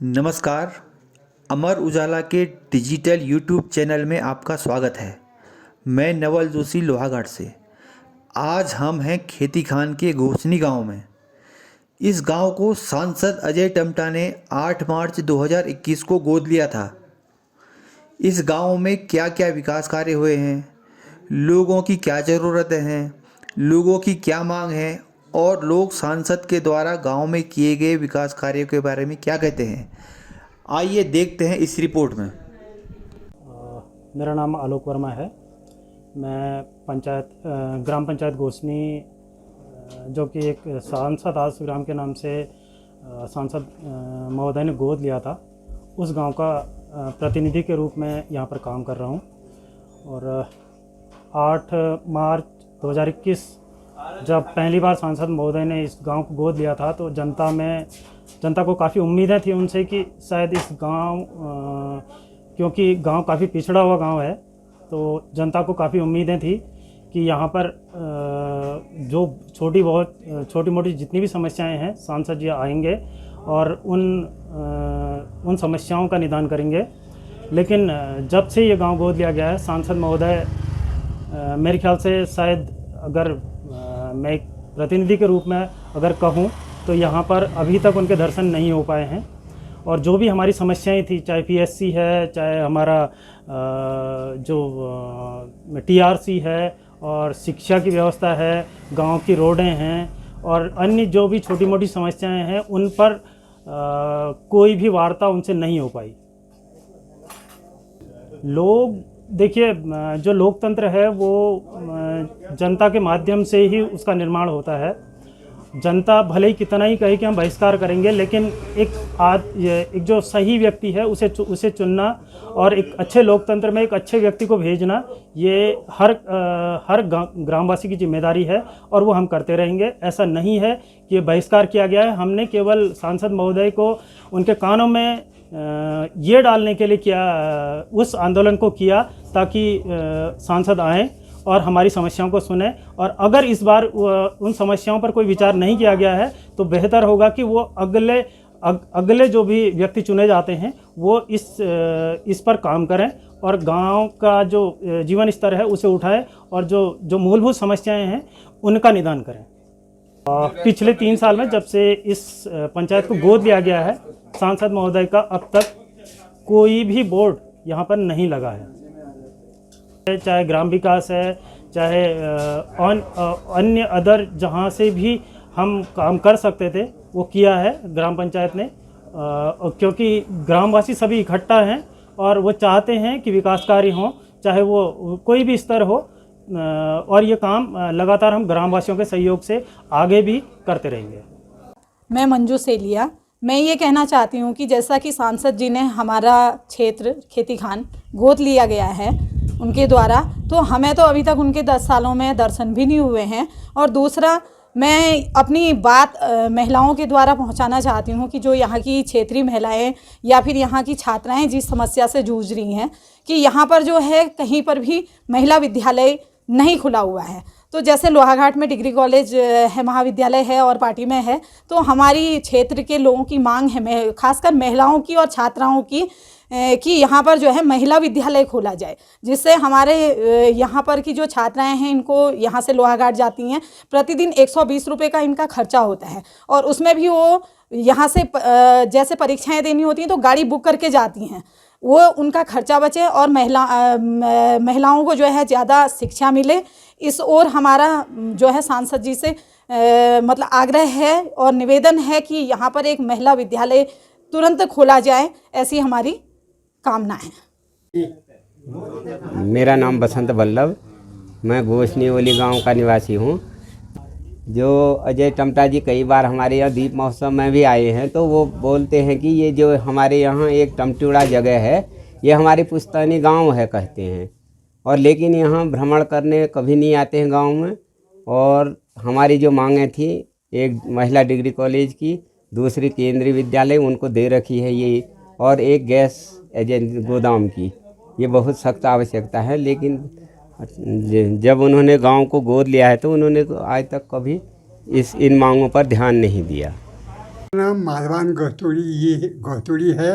नमस्कार। अमर उजाला के digital YouTube channel में आपका स्वागत है। मैं नवल जोशी लोहाघाट से। आज हम हैं खेती खान के घोसनी गांव में। इस गांव को सांसद अजय टम्टा ने 8 मार्च 2021 को गोद लिया था। इस गांव में क्या क्या विकास कार्य हुए हैं, लोगों की क्या ज़रूरतें हैं, लोगों की क्या मांग है और लोग सांसद के द्वारा गांव में किए गए विकास कार्यों के बारे में क्या कहते हैं, आइए देखते हैं इस रिपोर्ट में। मेरा नाम आलोक वर्मा है। मैं ग्राम पंचायत घोसनी, जो कि एक सांसद आदर्श ग्राम के नाम से सांसद महोदय ने गोद लिया था, उस गांव का प्रतिनिधि के रूप में यहां पर काम कर रहा हूं। और 8 मार्च 2021 जब पहली बार सांसद महोदय ने इस गांव को गोद लिया था, तो जनता को काफ़ी उम्मीदें थी उनसे कि शायद इस गांव, क्योंकि गांव काफ़ी पिछड़ा हुआ गांव है, तो जनता को काफ़ी उम्मीदें थी कि यहाँ पर जो छोटी मोटी जितनी भी समस्याएं हैं, सांसद जी आएंगे और उन समस्याओं का निदान करेंगे। लेकिन जब से ये गांव गोद लिया गया है, सांसद महोदय, मेरे ख्याल से शायद अगर मैं एक प्रतिनिधि के रूप में अगर कहूँ तो यहाँ पर अभी तक उनके दर्शन नहीं हो पाए हैं। और जो भी हमारी समस्याएं थी, चाहे पीएससी है, चाहे हमारा जो टीआरसी है, और शिक्षा की व्यवस्था है, गांव की रोडें हैं, और अन्य जो भी छोटी मोटी समस्याएं हैं, उन पर कोई भी वार्ता उनसे नहीं हो पाई। देखिए, जो लोकतंत्र है वो जनता के माध्यम से ही उसका निर्माण होता है। जनता भले ही कितना ही कहे कि हम बहिष्कार करेंगे, लेकिन एक जो सही व्यक्ति है उसे चुनना और एक अच्छे लोकतंत्र में एक अच्छे व्यक्ति को भेजना, ये हर ग्रामवासी की जिम्मेदारी है और वो हम करते रहेंगे। ऐसा नहीं है कि बहिष्कार किया गया है। हमने केवल सांसद महोदय को उनके कानों में ये डालने के लिए किया, उस आंदोलन को किया ताकि सांसद आएँ और हमारी समस्याओं को सुने। और अगर इस बार उन समस्याओं पर कोई विचार नहीं किया गया है तो बेहतर होगा कि वो अगले जो भी व्यक्ति चुने जाते हैं वो इस पर काम करें और गांव का जो जीवन स्तर है उसे उठाएं और जो मूलभूत समस्याएं हैं उनका निदान करें। पिछले 3 साल में जब से इस पंचायत को गोद लिया गया है, सांसद महोदय का अब तक कोई भी बोर्ड यहाँ पर नहीं लगा है। चाहे ग्राम विकास है, चाहे अन्य अदर जहाँ से भी हम काम कर सकते थे वो किया है ग्राम पंचायत ने, क्योंकि ग्रामवासी सभी इकट्ठा हैं और वो चाहते हैं कि विकास कार्य हों, चाहे वो कोई भी स्तर हो। और ये काम लगातार हम ग्रामवासियों के सहयोग से आगे भी करते रहेंगे। मैं मंजू सेलिया। मैं ये कहना चाहती हूँ कि जैसा कि सांसद जी ने हमारा क्षेत्र खेती खान गोद लिया गया है उनके द्वारा, तो हमें तो अभी तक उनके 10 सालों में दर्शन भी नहीं हुए हैं। और दूसरा, मैं अपनी बात महिलाओं के द्वारा पहुंचाना चाहती हूं कि जो यहाँ की क्षेत्रीय महिलाएं या फिर यहाँ की छात्राएं जिस समस्या से जूझ रही हैं कि यहाँ पर जो है कहीं पर भी महिला विद्यालय नहीं खुला हुआ है। तो जैसे लोहाघाट में डिग्री कॉलेज है, महाविद्यालय है और पार्टी में है, तो हमारी क्षेत्र के लोगों की मांग है, खासकर महिलाओं की और छात्राओं की, कि यहाँ पर जो है महिला विद्यालय खोला जाए, जिससे हमारे यहाँ पर की जो छात्राएं हैं, इनको यहाँ से लोहाघाट जाती हैं, प्रतिदिन 120 रुपये का इनका खर्चा होता है। और उसमें भी वो यहाँ से जैसे परीक्षाएं देनी होती हैं तो गाड़ी बुक करके जाती हैं, वो उनका खर्चा बचे और महिलाओं को जो है ज़्यादा शिक्षा मिले। इस ओर हमारा जो है सांसद जी से मतलब आग्रह है और निवेदन है कि यहाँ पर एक महिला विद्यालय तुरंत खोला जाए, ऐसी हमारी कामना है। मेरा नाम बसंत वल्लभ, मैं घोसनी ओली गांव का निवासी हूं। जो अजय टम्टा जी कई बार हमारे यहाँ दीप महोत्सव में भी आए हैं, तो वो बोलते हैं कि ये जो हमारे यहाँ एक टमटुड़ा जगह है, ये हमारी पुश्तैनी गांव है कहते हैं, और लेकिन यहाँ भ्रमण करने कभी नहीं आते हैं गांव में। और हमारी जो मांगें थी, एक महिला डिग्री कॉलेज की, दूसरी केंद्रीय विद्यालय उनको दे रखी है ये, और एक गैस एजेंसी गोदाम की, ये बहुत सख्त आवश्यकता है। लेकिन जब उन्होंने गांव को गोद लिया है तो उन्होंने आज तक कभी इन मांगों पर ध्यान नहीं दिया। नाम माधवान गौतुड़ी है।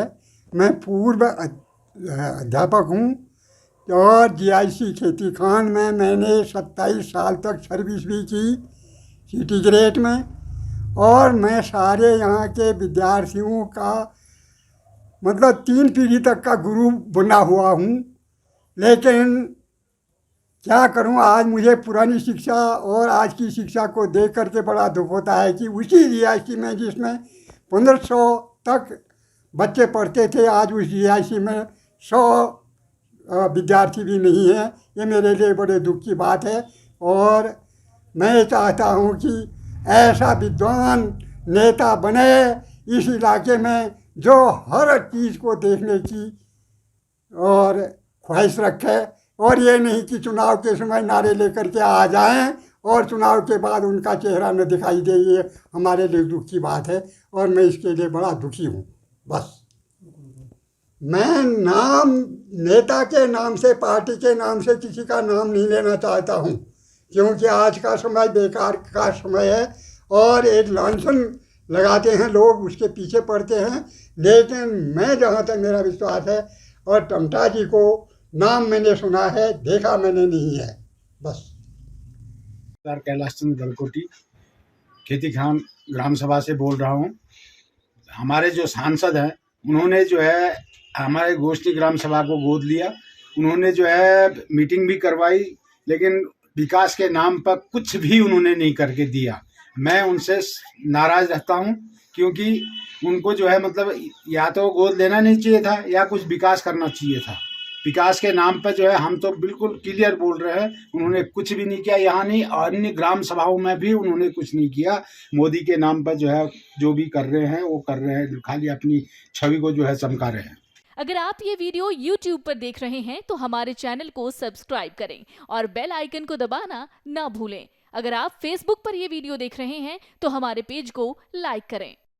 मैं पूर्व अध्यापक हूँ और जीआईसी खेती खान में मैंने 27 साल तक सर्विस भी की सिटी ग्रेड में। और मैं सारे यहाँ के विद्यार्थियों का मतलब 3 पीढ़ी तक का गुरु बना हुआ हूँ। लेकिन क्या करूँ, आज मुझे पुरानी शिक्षा और आज की शिक्षा को देख करके बड़ा दुख होता है कि उसी जीआईसी में जिसमें 1500 तक बच्चे पढ़ते थे, आज उस जीआईसी में 100 विद्यार्थी भी नहीं है। ये मेरे लिए बड़े दुख की बात है। और मैं चाहता हूँ कि ऐसा विद्वान नेता बने इस इलाके में जो हर चीज़ को देखने की और ख्वाहिश रखे, और ये नहीं कि चुनाव के समय नारे लेकर के आ जाएं और चुनाव के बाद उनका चेहरा न दिखाई दे। ये हमारे लिए दुख की बात है और मैं इसके लिए बड़ा दुखी हूँ। बस मैं नाम नेता के नाम से, पार्टी के नाम से किसी का नाम नहीं लेना चाहता हूँ, क्योंकि आज का समय बेकार का समय है और एक लांछन लगाते हैं लोग, उसके पीछे पड़ते हैं। लेकिन मैं जहाँ तक मेरा विश्वास है, और टमटा जी को नाम मैंने सुना है, देखा मैंने नहीं है। बस कैलाश चंद्र गलकोटी खेती खान ग्राम सभा से बोल रहा हूँ। हमारे जो सांसद हैं उन्होंने जो है हमारे गोष्ठी ग्राम सभा को गोद लिया। उन्होंने जो है मीटिंग भी करवाई, लेकिन विकास के नाम पर कुछ भी उन्होंने नहीं करके दिया। मैं उनसे नाराज़ रहता हूं, क्योंकि उनको जो है मतलब या तो गोद लेना नहीं चाहिए था या कुछ विकास करना चाहिए था। विकास के नाम पर जो है हम तो बिल्कुल क्लियर बोल रहे हैं, उन्होंने कुछ भी नहीं किया। यहाँ नहीं, अन्य ग्राम सभाओं में भी उन्होंने कुछ नहीं किया। मोदी के नाम पर जो है जो भी कर रहे हैं वो कर रहे हैं, खाली अपनी छवि को जो है चमका रहे हैं। अगर आप ये वीडियो YouTube पर देख रहे हैं तो हमारे चैनल को सब्सक्राइब करें और बेल आइकन को दबाना ना भूलें। अगर आप Facebook पर ये वीडियो देख रहे हैं तो हमारे पेज को लाइक करें।